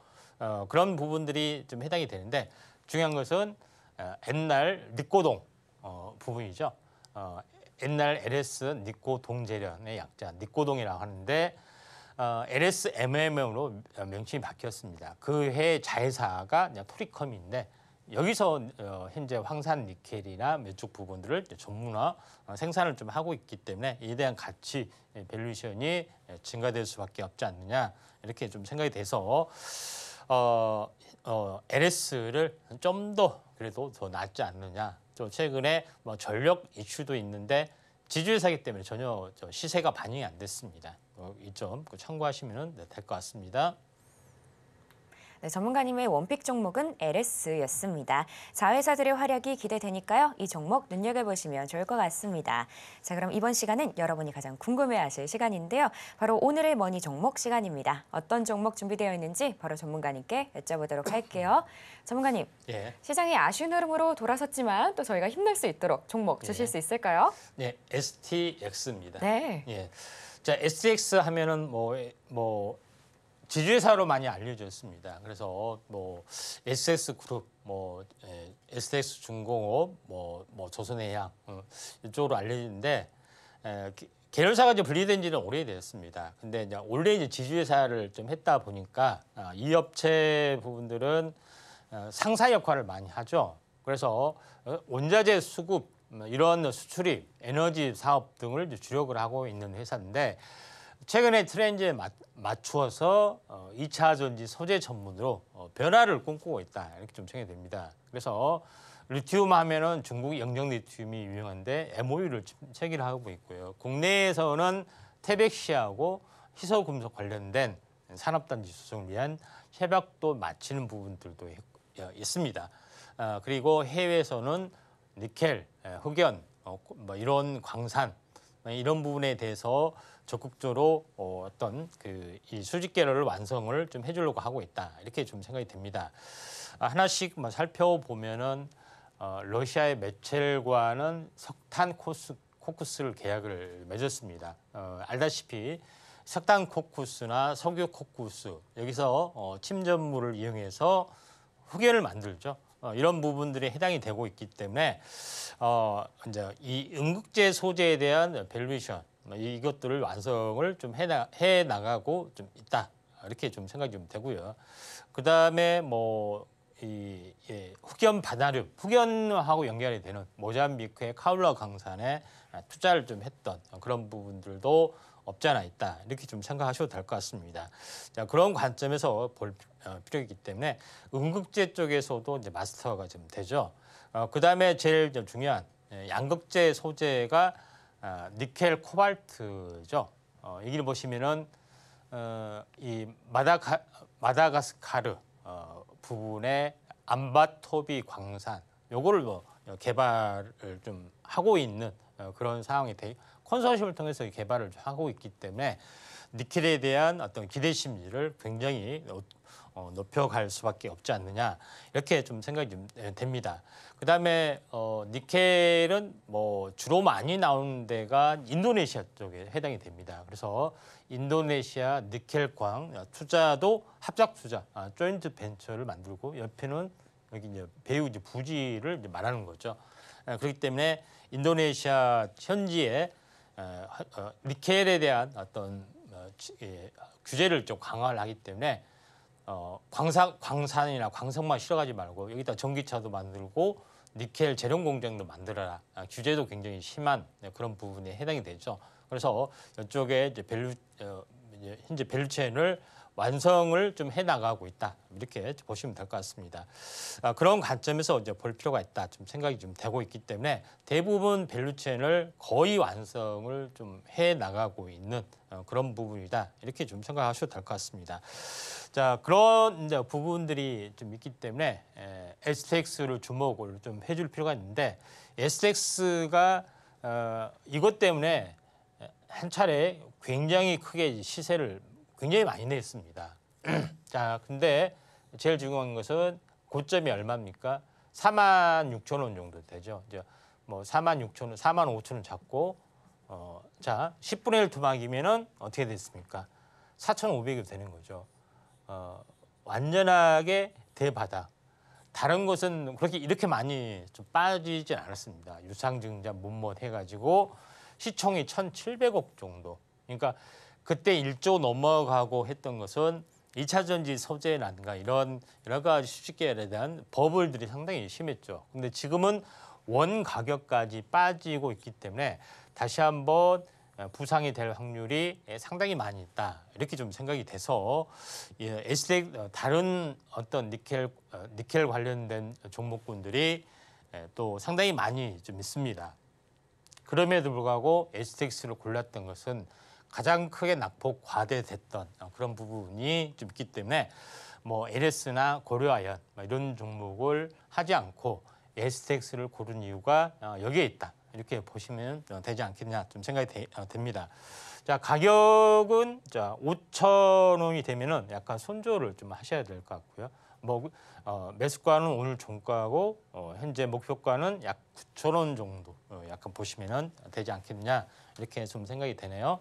그런 부분들이 좀 해당이 되는데 중요한 것은 옛날 니꼬동 부분이죠. 옛날 LS 니꼬 동재련의 약자 니꼬동이라고 하는데 LSMM으로 명칭이 바뀌었습니다. 그 해 자회사가 토리컴인데 여기서 현재 황산 니켈이나 몇 쪽 부분들을 전문화 생산을 좀 하고 있기 때문에 이에 대한 가치 밸류에이션이 증가될 수밖에 없지 않느냐 이렇게 좀 생각이 돼서 LS를 좀 더 그래도 더 낫지 않느냐. 또 최근에 뭐 전력 이슈도 있는데 지주회사이기 때문에 전혀 시세가 반영이 안 됐습니다. 이 점 참고하시면 될 것 같습니다. 네, 전문가님의 원픽 종목은 LS였습니다. 자회사들의 활약이 기대되니까요. 이 종목 눈여겨보시면 좋을 것 같습니다. 자, 그럼 이번 시간은 여러분이 가장 궁금해하실 시간인데요. 바로 오늘의 머니 종목 시간입니다. 어떤 종목 준비되어 있는지 바로 전문가님께 여쭤보도록 할게요. 전문가님, 예. 시장이 아쉬운 흐름으로 돌아섰지만 또 저희가 힘낼 수 있도록 종목 주실 수 있을까요? 네, STX입니다. 네. 예. 자, STX 하면은 뭐 지주회사로 많이 알려졌습니다. 그래서 뭐 SS 그룹, STX 중공업, 뭐 조선해양 이쪽으로 알려지는데 계열사가 이제 분리된 지는 오래됐습니다. 근데 이제 원래 이제 지주회사를 좀 했다 보니까 이 업체 부분들은 상사 역할을 많이 하죠. 그래서 원자재 수급 이런 수출입, 에너지 사업 등을 이제 주력을 하고 있는 회사인데 최근에 트렌드에 맞추어서 2차 전지 소재 전문으로 변화를 꿈꾸고 있다 이렇게 좀 생각이 됩니다. 그래서 리튬 하면은 중국 영정 리튬이 유명한데 MOU를 체결을 하고 있고요. 국내에서는 태백시하고 희소금속 관련된 산업단지 수성을 위한 협약도 마치는 부분들도 있습니다. 그리고 해외에서는 니켈, 흑연, 뭐 이런 광산 이런 부분에 대해서 적극적으로 어떤 이 수직 계열을 완성을 좀 해주려고 하고 있다 이렇게 좀 생각이 됩니다. 하나씩 살펴보면은 러시아의 메첼과는 석탄 코쿠스를 계약을 맺었습니다. 알다시피 석탄 코쿠스나 석유 코쿠스 여기서 침전물을 이용해서 흑연을 만들죠. 이런 부분들이 해당이 되고 있기 때문에 이제 이 음극재 소재에 대한 밸류에이션 이것들을 완성을 좀 해 나가고 좀 있다 이렇게 좀 생각이 좀 되고요. 그 다음에 흑연 반화력, 흑연하고 연결이 되는 모잠비크의 카울라 강산에 투자를 좀 했던 그런 부분들도 없지 않아 있다 이렇게 좀 생각하셔도 될 것 같습니다. 자, 그런 관점에서 볼 필요이기 때문에 음극재 쪽에서도 이제 마스터가 좀 되죠. 그 다음에 제일 중요한 양극재 소재가 니켈 코발트죠. 여기를 보시면은 이 마다가스카르 부분의 암바토비 광산 요거를 개발을 좀 하고 있는 그런 상황이 컨소시엄을 통해서 개발을 하고 있기 때문에 니켈에 대한 어떤 기대 심리를 굉장히 높여갈 수밖에 없지 않느냐 이렇게 좀 생각이 좀 됩니다. 그다음에 니켈은 주로 많이 나오는 데가 인도네시아 쪽에 해당이 됩니다. 그래서 인도네시아 니켈광 투자도 합작 투자, 조인트 벤처를 만들고 옆에는 여기 이제 배후 이제 부지를 이제 말하는 거죠. 그렇기 때문에 인도네시아 현지에 니켈에 대한 어떤 규제를 좀 강화를 하기 때문에 광산이나 광석만 실어가지 말고 여기다 전기차도 만들고 니켈 재련 공장도 만들어라. 규제도 굉장히 심한 그런 부분에 해당이 되죠. 그래서 이쪽에 이제 현재 밸류체인을 완성을 좀 해나가고 있다 이렇게 보시면 될 것 같습니다. 그런 관점에서 이제 볼 필요가 있다 좀 생각이 좀 되고 있기 때문에 대부분 밸류체인을 거의 완성을 좀 해나가고 있는 그런 부분이다 이렇게 좀 생각하셔도 될 것 같습니다. 자, 그런 이제 부분들이 좀 있기 때문에 STX를 주목을 좀 해줄 필요가 있는데 STX가 이것 때문에 한 차례 굉장히 크게 시세를 굉장히 많이 냈습니다. 자, 근데 제일 중요한 것은 고점이 얼마입니까? 46,000원 정도 되죠. 이제 뭐 46,000원, 45,000원 잡고 자, 10분의 1 토막이면은 어떻게 됐습니까? 4,500이 되는 거죠. 완전하게 대바닥. 다른 것은 그렇게 이렇게 많이 좀 빠지진 않았습니다. 유상증자 못못 해가지고 시총이 1,700억 정도. 그러니까 그때 1조 넘어가고 했던 것은 2차 전지 소재라든가 이런 여러 가지 수직계열에 대한 버블들이 상당히 심했죠. 근데 지금은 원 가격까지 빠지고 있기 때문에 다시 한번 부상이 될 확률이 상당히 많이 있다. 이렇게 좀 생각이 돼서 STX 다른 어떤 니켈 관련된 종목군들이 또 상당히 많이 좀 있습니다. 그럼에도 불구하고 STX를 골랐던 것은 가장 크게 낙폭 과대됐던 그런 부분이 좀 있기 때문에 뭐 LS나 고려아연 이런 종목을 하지 않고 STX를 고른 이유가 여기에 있다. 이렇게 보시면 되지 않겠냐 좀 생각이 됩니다. 자, 가격은 자 5,000원이 되면은 약간 손절을 좀 하셔야 될 것 같고요. 뭐 매수가는 오늘 종가고 현재 목표가는 약 9,000원 정도 약간 보시면은 되지 않겠냐 이렇게 좀 생각이 되네요.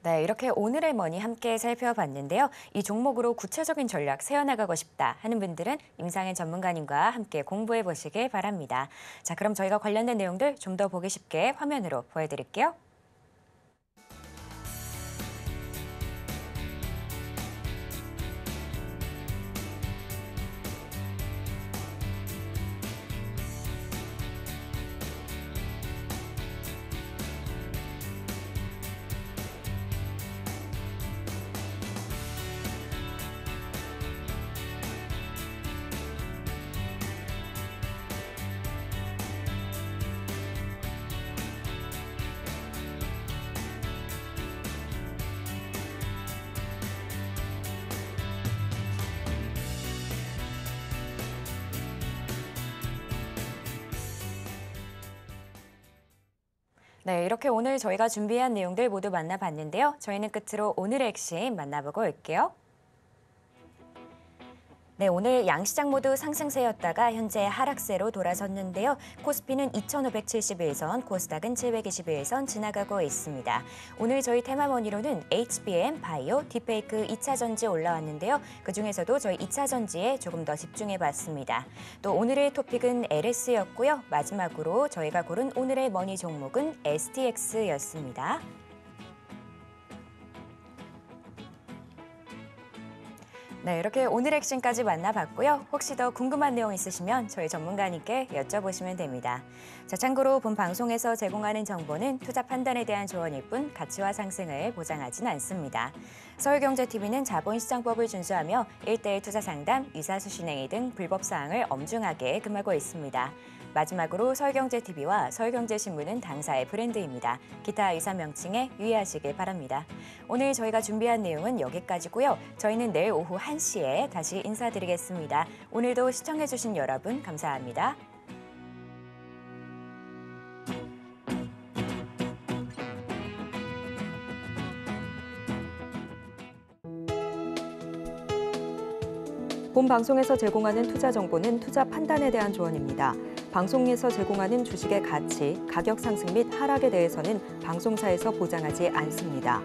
네, 이렇게 오늘의 머니 함께 살펴봤는데요. 이 종목으로 구체적인 전략 세워나가고 싶다 하는 분들은 임상현 전문가님과 함께 공부해 보시길 바랍니다. 자, 그럼 저희가 관련된 내용들 좀 더 보기 쉽게 화면으로 보여드릴게요. 네, 이렇게 오늘 저희가 준비한 내용들 모두 만나봤는데요. 저희는 끝으로 오늘의 핵심 만나보고 올게요. 네, 오늘 양시장 모두 상승세였다가 현재 하락세로 돌아섰는데요. 코스피는 2,571선, 코스닥은 721선 지나가고 있습니다. 오늘 저희 테마머니로는 HBM, 바이오, 딥페이크 2차 전지 올라왔는데요. 그중에서도 저희 2차 전지에 조금 더 집중해봤습니다. 또 오늘의 토픽은 LS였고요. 마지막으로 저희가 고른 오늘의 머니 종목은 STX였습니다. 네, 이렇게 오늘 핵심까지 만나봤고요. 혹시 더 궁금한 내용 있으시면 저희 전문가님께 여쭤보시면 됩니다. 자, 참고로 본 방송에서 제공하는 정보는 투자 판단에 대한 조언일 뿐 가치와 상승을 보장하지는 않습니다. 서울경제TV는 자본시장법을 준수하며 1:1 투자 상담, 유사수신 행위 등 불법 사항을 엄중하게 금하고 있습니다. 마지막으로 서울경제TV와 서울경제신문은 당사의 브랜드입니다. 기타 유사 명칭에 유의하시길 바랍니다. 오늘 저희가 준비한 내용은 여기까지고요. 저희는 내일 오후 1시에 다시 인사드리겠습니다. 오늘도 시청해주신 여러분 감사합니다. 본 방송에서 제공하는 투자 정보는 투자 판단에 대한 조언입니다. 방송에서 제공하는 주식의 가치, 가격 상승 및 하락에 대해서는 방송사에서 보장하지 않습니다.